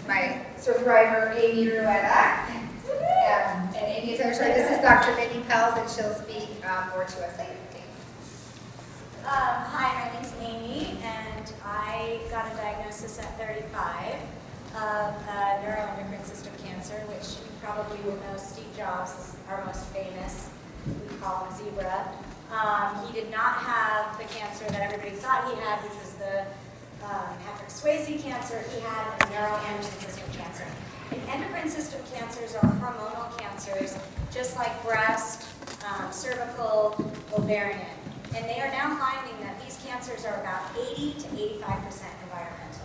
my survivor, Amy Rueda. And Amy is actually, this is Dr. Mindy Pels, and she'll speak more to us later. Hi, my name's Amy, and I got a diagnosis at 35 of neuroendocrine system cancer, which you probably will know Steve Jobs is our most famous. We call him Zebra. He did not have the cancer that everybody thought he had, which was the Patrick Swayze cancer. He had a neuroendocrine system cancer. And endocrine system cancers are hormonal cancers, just like breast, cervical, ovarian. And they are now finding that these cancers are about 80 to 85% environmental.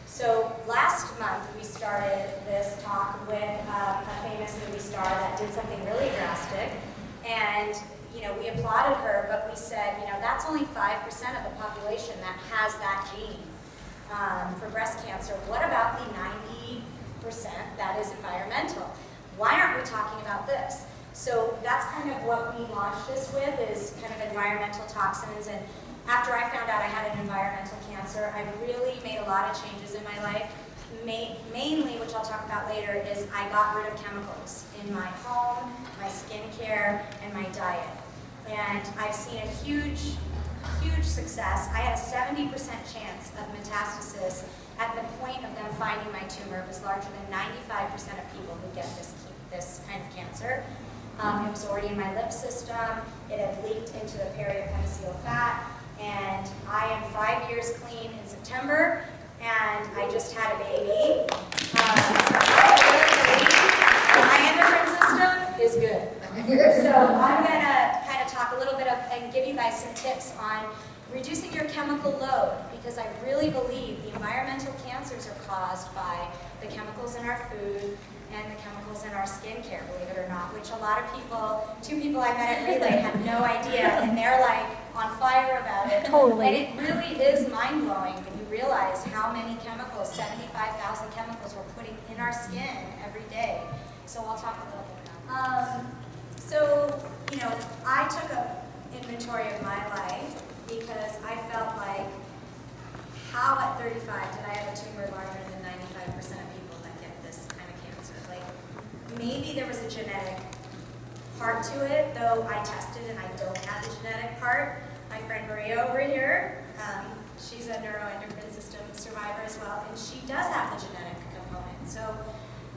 So last month we started this talk with a famous movie star that did something really drastic. And we applauded her, but we said, that's only 5% of the population that has that gene for breast cancer. What about the 90% that is environmental? Why aren't we talking about this? So that's kind of what we launched this with, is kind of environmental toxins. And after I found out I had an environmental cancer, I really made a lot of changes in my life. Mainly, which I'll talk about later, is I got rid of chemicals in my home, my skincare, and my diet. And I've seen a huge, huge success. I had a 70% chance of metastasis at the point of them finding my tumor. It was larger than 95% of people who get this kind of cancer. It was already in my lymph system. It had leaked into the periapiccal fat. And I am 5 years clean in September. And I just had a baby. So I really believe my endocrine system is good. So I'm going to kind of talk a little bit and give you guys some tips on reducing your chemical load, because I really believe the environmental cancers are caused by the chemicals in our food and the chemicals in our skincare, believe it or not, which a lot of people, 2 people I met at Relay had no idea, and they're like on fire about it. Totally. And it really is mind-blowing when you realize how many chemicals, 75,000 chemicals, we're putting in our skin every day. So I'll talk a little bit about that. I took an inventory of my life because I felt like, how at 35 did I have a tumor larger than 95% of people that get this kind of cancer? Like, maybe there was a genetic part to it, though I tested and I don't have the genetic part. My friend Maria over here, she's a neuroendocrine system survivor as well, and she does have the genetic component. So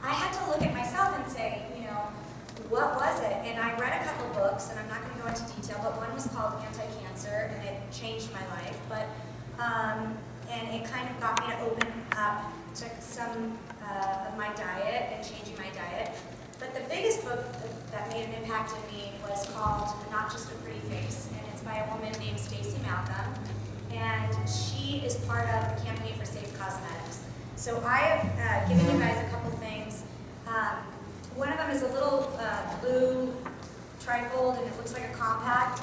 I had to look at myself and say, what was it? And I read a couple books, and I'm not going to go into detail, but one was called Anti-Cancer, and it changed my life. But and it kind of got me to open up to some of my diet and changing my diet. But the biggest book that made an impact on me was called Not Just a Pretty Face, and it's by a woman named Stacey Malcolm, and she is part of the Campaign for Safe Cosmetics. So I have given you guys a couple things. One of them is a little blue trifold, and it looks like a compact.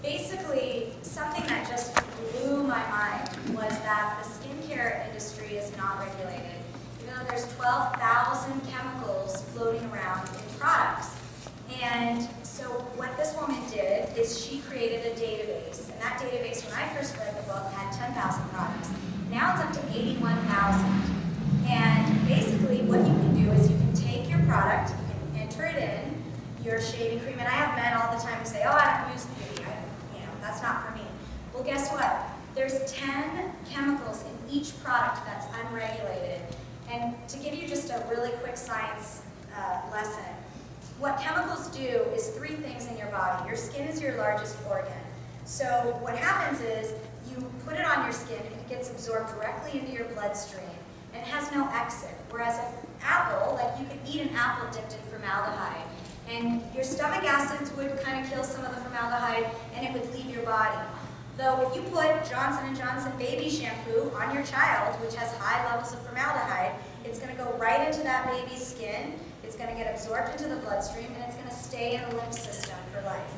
Basically, something that just blew my mind was that the skincare industry is not regulated. Even though there's 12,000 chemicals floating around in products. And so what this woman did is she created a database. And that database, when I first read the book, had 10,000 products. Now it's up to 81,000. And basically what you can do is you can take your product, you can enter it in, your shaving cream, and I have men all the time who say, oh, I don't use beauty, that's not for me. Well, guess what? There's 10 chemicals in each product that's unregulated. And to give you just a really quick science lesson, what chemicals do is 3 things in your body. Your skin is your largest organ. So what happens is you put it on your skin and it gets absorbed directly into your bloodstream and it has no exit. Whereas an apple, like you could eat an apple dipped in formaldehyde, and your stomach acids would kind of kill some of the formaldehyde and it would leave your body. Though if you put Johnson & Johnson baby shampoo on your child, which has high levels of formaldehyde, it's going to go right into that baby's skin, it's going to get absorbed into the bloodstream, and it's going to stay in the lymph system for life.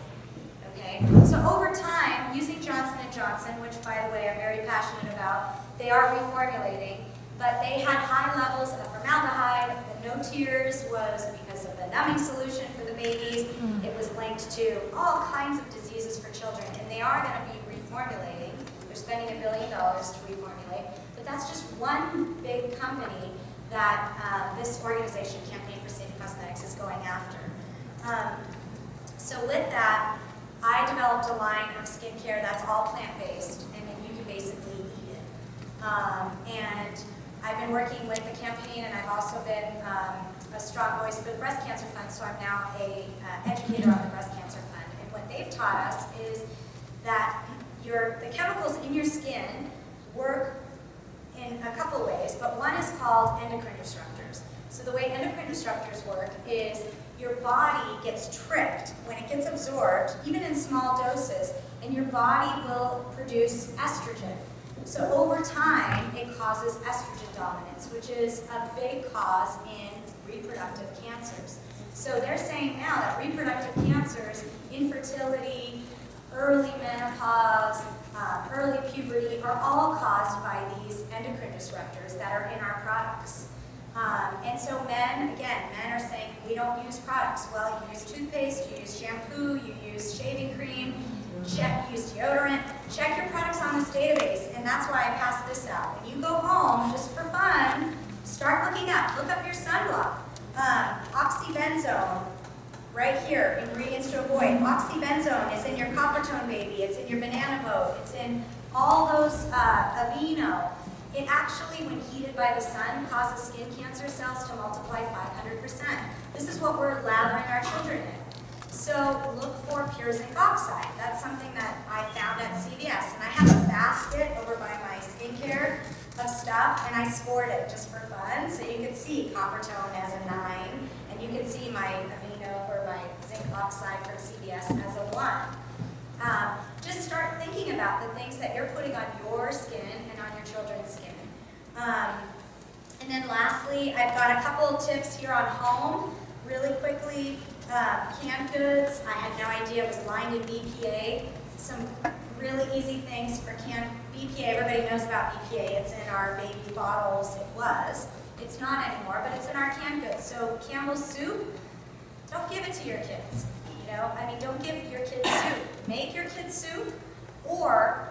Okay? So over time, using Johnson & Johnson, which by the way I'm very passionate about, they are reformulating, but they had high levels of formaldehyde. The no tears was because of the numbing solution for the babies. It was linked to all kinds of diseases for children, and they are going to be reformulating. They're spending $1 billion to reformulate, but that's just one big company that this organization, Campaign for Safe Cosmetics, is going after. So with that, I developed a line of skincare that's all plant-based, and then you can basically eat it. And I've been working with the campaign, and I've also been a strong voice for the Breast Cancer Fund, so I'm now a educator on the Breast Cancer Fund. And what they've taught us is that the chemicals in your skin work in a couple ways, but one is called endocrine disruptors. So the way endocrine disruptors work is your body gets tricked when it gets absorbed, even in small doses, and your body will produce estrogen. So over time, it causes estrogen dominance, which is a big cause in reproductive cancers. So they're saying now that reproductive cancers, infertility, early menopause, early puberty are all caused by these endocrine disruptors that are in our products. And so men are saying, we don't use products. Well, you use toothpaste, you use shampoo, you use shaving cream, use deodorant. Check your products on this database, and that's why I passed this out. When you go home, just for fun, start look up your sunblock. Oxybenzone, right here, ingredients to avoid. Oxybenzone is in your Coppertone Baby, it's in your Banana Boat, it's in all those Aveeno. It actually, when heated by the sun, causes skin cancer cells to multiply 500%. This is what we're lathering our children in. So look for pure zinc oxide. That's something that I found at CVS. And I have a basket over by my skincare of stuff, and I scored it just for fun. So you can see Coppertone as a 9, and you can see my Aveeno or my zinc oxide from CVS as a 1. Just start thinking about the things that you're putting on your skin and on your children's skin. And then lastly, I've got a couple tips here on home. Really quickly, canned goods. I had no idea it was lined in BPA. Some really easy things for canned BPA. Everybody knows about BPA. It's in our baby bottles. It was. It's not anymore, but it's in our canned goods. So Campbell's soup, don't give it to your kids. Don't give your kids soup. Make your kids soup, or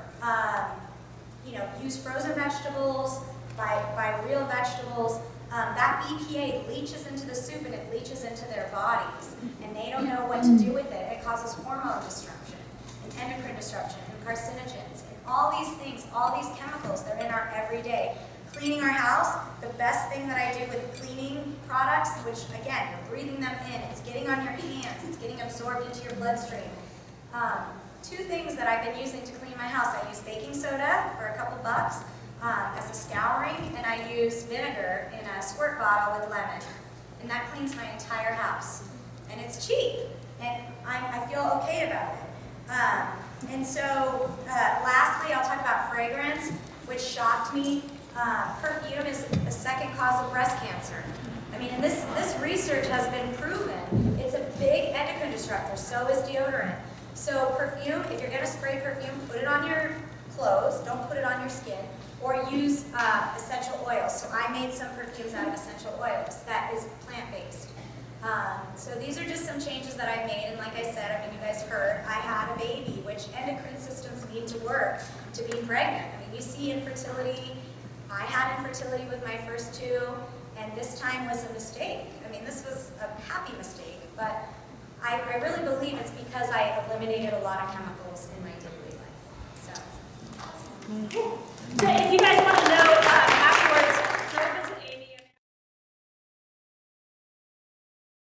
use frozen vegetables, buy real vegetables. That BPA leaches into the soup, and it leaches into their bodies, and they don't know what to do with it. It causes hormone disruption, and endocrine disruption, and carcinogens, and all these things, all these chemicals, they're in our everyday. Cleaning our house, the best thing that I do with cleaning products, which again, you're breathing them in, it's getting on your hands, it's getting absorbed into your bloodstream. 2 things that I've been using to clean my house. I use baking soda for a couple bucks as a scouring, and I use vinegar in a squirt bottle with lemon. And that cleans my entire house. And it's cheap, and I feel okay about it. And so lastly, I'll talk about fragrance, which shocked me. Perfume is the second cause of breast cancer. And this research has been proven. It's a big endocrine disruptor, so is deodorant. So perfume, if you're going to spray perfume, put it on your clothes, don't put it on your skin, or use essential oils. So I made some perfumes out of essential oils that is plant-based. So these are just some changes that I made, and like I said, you guys heard, I had a baby, which endocrine systems need to work to be pregnant. You see infertility. I had infertility with my first 2, and this time was a mistake. This was a happy mistake, but I really believe it's because I eliminated a lot of chemicals in my daily life. So if you guys